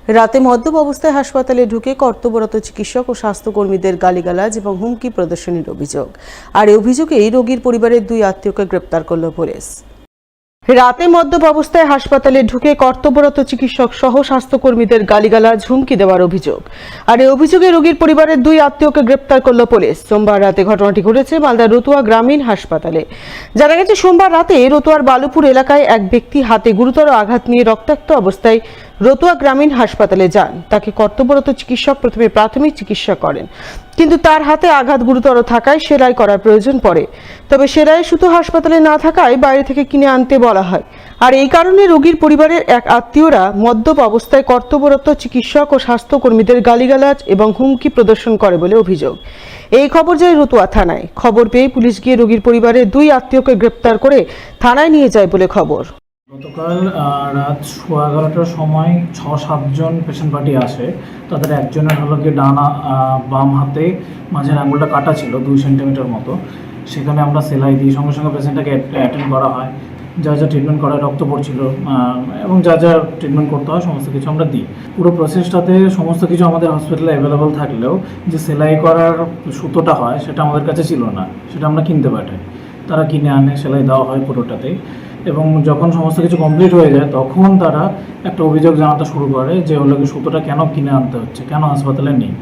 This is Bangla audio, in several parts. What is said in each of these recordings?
রাতে মদ্যপ অবস্থায় হাসপাতালে ঢুকে কর্তব্যরত চিকিৎসক ও স্বাস্থ্যকর্মীদের গালিগালাজ এবং হুমকি প্রদর্শনের অভিযোগ। আর এই অভিযোগেই রোগীর পরিবারের 2 আত্মীয়কে গ্রেপ্তার করল পুলিশ। রাতে মদ্যপ অবস্থায় হাসপাতালে ঢুকে কর্তব্যরত চিকিৎসক সহ স্বাস্থ্যকর্মীদের গালিগালাজ হুমকি দেওয়ার অভিযোগ। আর এই অভিযোগে রোগীর পরিবারের 2 আত্মীয়কে গ্রেপ্তার করল পুলিশ। সোমবার রাতে ঘটনাটি ঘটেছে মালদার রতুয়া গ্রামীণ হাসপাতালে। জানা গেছে, সোমবার রাতে রতুয়ার বালুপুর এলাকায় এক ব্যক্তি হাতে গুরুতর আঘাত নিয়ে রক্তাক্ত অবস্থায় রতুয়া গ্রামীণ হাসপাতালে যান। তাকে কর্তব্যরত চিকিৎসক প্রথমে প্রাথমিক চিকিৎসা করেন, কিন্তু তার হাতে আঘাত গুরুতর থাকায় সেলাই করার প্রয়োজন পড়ে। তবে সেলাইয়ের সুতো হাসপাতালে না থাকায় বাইরে থেকে কিনে আনতে বলা হয়। আর এই কারণে রোগীর পরিবারের এক আত্মীয়রা মদ্যপ অবস্থায় কর্তব্যরত চিকিৎসক ও স্বাস্থ্যকর্মীদের গালিগালাজ এবং হুমকি প্রদর্শন করে বলে অভিযোগ। এই খবর যায় রতুয়া থানায়। খবর পেয়ে পুলিশ গিয়ে রোগীর পরিবারের 2 আত্মীয়কে গ্রেপ্তার করে থানায় নিয়ে যায় বলে খবর। গতকাল রাত 11:15টার সময় 6-7 জন পেশেন্ট পার্টি আসে। তাদের একজনের হলো গিয়ে ডানা বাম হাতে মাঝের আঙুলটা কাটা ছিল 2 সেন্টিমিটার মতো। সেখানে আমরা সেলাই দিই, সঙ্গে সঙ্গে পেশেন্টটাকে অ্যাটেন্ড করা হয়। যা যা ট্রিটমেন্ট করা, রক্ত পড়ছিল এবং যা যা ট্রিটমেন্ট করতে হয় সমস্ত কিছু আমরা দিই। পুরো প্রসেসটাতে সমস্ত কিছু আমাদের হসপিটালে অ্যাভেলেবল থাকলেও যে সেলাই করার সুতোটা হয় সেটা আমাদের কাছে ছিল না, সেটা আমরা কিনতে পাঠাই। তারা কিনে আনে, সেলাই দেওয়া হয় পুরোটাতেই। এবং যখন সমস্ত কিছু কমপ্লিট হয়ে যায় তখন তারা একটা অভিযোগ জানাতে শুরু করে যে হলো কি সুতোটা কেন কিনে আনতে হচ্ছে, কেন হাসপাতালে নেই।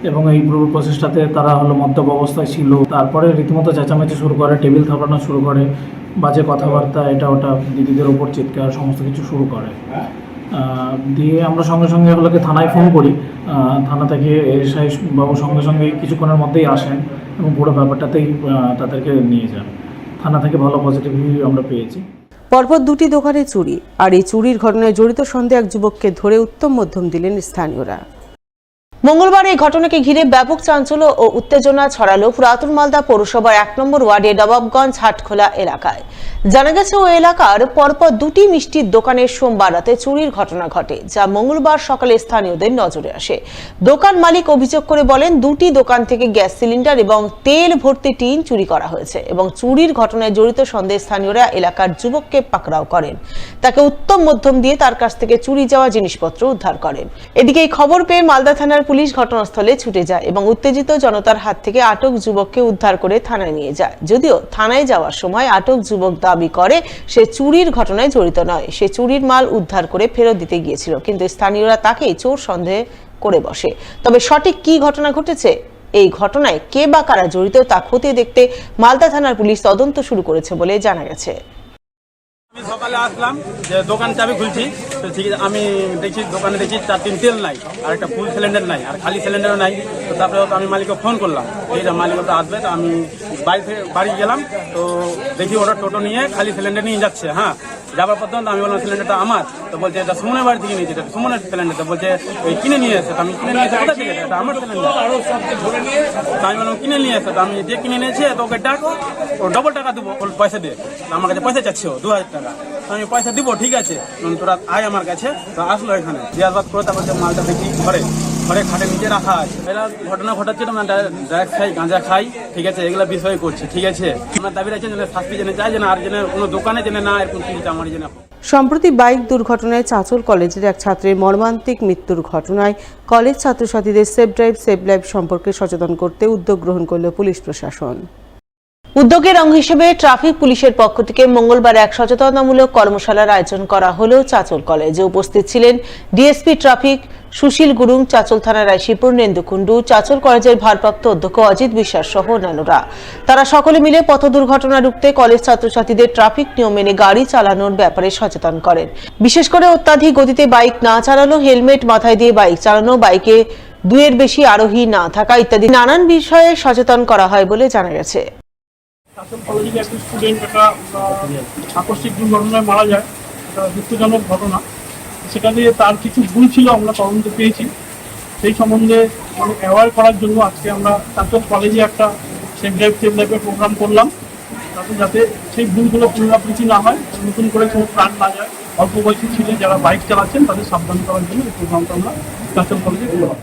এবং এই পুরো প্রসেসটাতে তারা হলো মদ্যপ অবস্থায় ছিল। তারপরে রীতিমতো চেঁচামেচি শুরু করে, টেবিল থাপানো শুরু করে, বাজে কথাবার্তা, এটা ওটা, দিদিদের ওপর চিৎকার, সমস্ত কিছু শুরু করে। দিয়ে আমরা সঙ্গে সঙ্গে হলোকে থানায় ফোন করি। থানা থেকে এসআই বাবু সঙ্গে সঙ্গে কিছুক্ষণের মধ্যেই আসেন এবং পুরো ব্যাপারটাতেই তাদেরকে নিয়ে যান। থানা থেকে ভালো পজিটিভ রিভিউ আমরা পেয়েছি। পরপর 2টি দোকানে চুরি, আর এই চুরির ঘটনায় জড়িত সন্দেহে এক যুবককে ধরে উত্তম মধ্যম দিলেন স্থানীয়রা। মঙ্গলবার এই ঘটনাকে ঘিরে ব্যাপক চাঞ্চল্য ও উত্তেজনা ছড়ালো পুরাতন মালদা পৌরসভার 1 নম্বর ওয়ার্ডে নবাবগঞ্জ হাটখোলা এলাকায়। জানা গেছে, ওই এলাকার পরপর 2টি মিষ্টির দোকানের সোমবার রাতে চুরির ঘটনা ঘটে, যা মঙ্গলবার সকালে স্থানীয়দের নজরে আসে। দোকান মালিক অভিযোগ করে বলেন, 2টি দোকান থেকে গ্যাস সিলিন্ডার এবং তেল ভর্তি টিন চুরি করা হয়েছে এবং চুরির ঘটনায় জড়িত সন্দেহে স্থানীয়রা এলাকার যুবককে পাকড়াও করেন। তাকে উত্তম মধ্যম দিয়ে তার কাছ থেকে চুরি যাওয়া জিনিসপত্র উদ্ধার করেন। এদিকে এই খবর পেয়ে মালদা থানার পুলিশ ঘটনাস্থলে ছুটে যায় এবং উত্তেজিত জনতার হাত থেকে আটক যুবককে উদ্ধার করে থানায় নিয়ে যায়। যদিও থানায় যাওয়ার সময় আটক যুবক দাবি করে সে চুরির ঘটনায় জড়িত নয়, সে চুরির মাল উদ্ধার করে ফেরত দিতে গিয়েছিল, কিন্তু স্থানীয়রা তাকেই চোর সন্দেহ করে বসে। তবে সঠিক কি ঘটনা ঘটেছে, এই ঘটনায় কে বা কারা জড়িত তা খতিয়ে দেখতে মালদা থানার পুলিশ তদন্ত শুরু করেছে বলে জানা গেছে। আমি সকালে আসলাম, যে দোকান চাবি খুলছি, তো ঠিক আছে, আমি দেখছি দোকানে দেখছি 4-3 তেল নাই, আর একটা ফুল সিলিন্ডার নাই, আর খালি সিলিন্ডারও নাই। তো তারপরে আমি মালিককে ফোন করলাম, ঠিক আছে, মালিক তো আসবে। তো আমি বাড়ি গেলাম, তো দেখি ওরা টোটো নিয়ে খালি সিলিন্ডার নিয়ে যাচ্ছে। হ্যাঁ, যাবার পর আমি বললাম সিলিন্ডারটা আমার। তো বলছে এটা সুমনের বাড়ি থেকে নিয়েছে, এটা সুমনের সিলিন্ডার। তো বলছে ওই কিনে নিয়ে এসে। আমি কিনে নিয়ে এসে কোথা থেকে, এটা আমার সিলিন্ডার। আমি বললাম কিনে নিয়ে এসে। তো আমি যে কিনে নিয়েছে তো ওকে ডাক, ও ডবল টাকা দেবো পয়সা দিয়ে। আমার কাছে পয়সা চাচ্ছে ও 2000 টাকা। আমি পয়সা দিব, ঠিক আছে, তোরা আয় আমার কাছে। তো আসলো এখানে, জিজ্ঞাসাবাদ করে তারপর মালটা দেখি ঘরে খাটে নিচে রাখা আছে। এরা ঘটনা ঘটাচ্ছে, আমরা ড্রাগ খাই, গাঁজা খাই, ঠিক আছে, এগুলো বিষয় করছে, ঠিক আছে। আমার দাবি রাখছে যেন শাস্তি জেনে যায়, যেন আর যেন কোনো দোকানে জেনে না এরকম চিন্তা আমার জেনে। সম্প্রতি বাইক দুর্ঘটনায় চাঁচল কলেজের এক ছাত্রের মর্মান্তিক মৃত্যুর ঘটনায় কলেজ ছাত্রছাত্রীদের সেফ ড্রাইভ সেভ লাইফ সম্পর্কে সচেতন করতে উদ্যোগ গ্রহণ করল পুলিশ প্রশাসন। উদ্যোগের অঙ্গ হিসেবে ট্রাফিক পুলিশের পক্ষ থেকে মঙ্গলবার এক সচেতনতামূলক কর্মশালার আয়োজন করা হলো চাঁচল কলেজে। উপস্থিত ছিলেন ডিএসপি ট্রাফিক সুশীল গুরুং, চাঁচল থানার আইসি পূর্ণেন্দু কুণ্ডু, চাঁচল কলেজের ভারপ্রাপ্ত অধ্যক্ষ অজিত বিশ্বাস সহ অন্যান্যরা। তারা সকলে মিলে পথ দুর্ঘটনা রুখতে কলেজ ছাত্রছাত্রীদের ট্রাফিক নিয়ম মেনে গাড়ি চালানোর ব্যাপারে সচেতন করেন। বিশেষ করে অত্যাধিক গতিতে বাইক না চালানো, হেলমেট মাথায় দিয়ে বাইক চালানো, বাইকে 2-এর বেশি আরোহী না থাকা ইত্যাদি নানান বিষয়ে সচেতন করা হয় বলে জানা গেছে। চাঁচল কলেজের একটা স্টুডেন্ট একটা আকস্মিক দুর্ঘটনায় মারা যায়, একটা দুঃখজনক ঘটনা। সেটা দিয়ে তার কিছু ভুল ছিল, আমরা তদন্ত পেয়েছি। সেই সম্বন্ধে অ্যাওয়ার করার জন্য আজকে আমরা চাঁচল কলেজে একটা সেফ ড্রাইভ সেভ লাইফের প্রোগ্রাম করলাম, যাতে সেই ভুলগুলো পুনরাবৃত্তি না হয়, নতুন করে কোনো প্রাণ না যায়। অল্প বয়সী ছেলে যারা বাইক চালাচ্ছেন তাদের সাবধান করার জন্য এই প্রোগ্রামটা আমরা চাঁচল কলেজে করলাম।